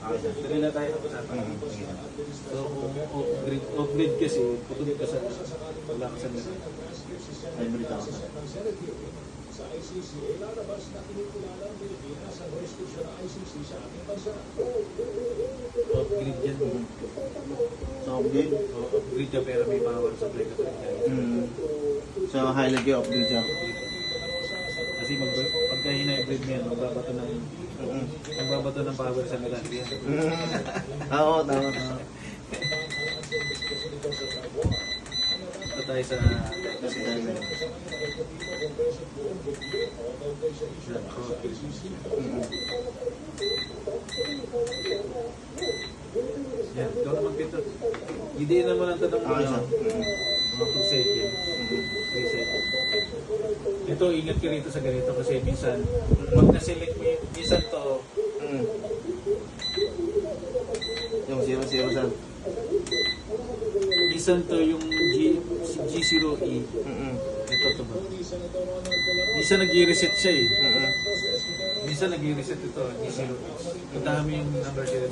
Dali na tayo usapan. So, kung off-grid kasi, putol ka sa, wala ka sa meron. Ay, balita ko. Sa ICC, lalabas na kinikilala ang Pilipinas ang restriksyon ng ICC sa ating bansa. Off-grid yan. So, upgrade? Off-grid ka pero may power supply ka pa rin. So, highlight yung upgrade siya. Kasi pagka hina-hybrid mo yan, magbabato ng power sa meron yan. Oo, tama. Ito tayo sa yan, ikaw na magpintot. Hindi naman ang tanong mo siya. mga 2 seconds. 3 seconds. Ito, ingat ka rito sa ganito kasi minsan, pag na-select mo minsan to, Yung 0-0 saan? minsan to yung G0E. Ito to ba? Minsan nag-reset siya eh. Minsan nag-reset ito, G0E. Puntahan mo yung number 0.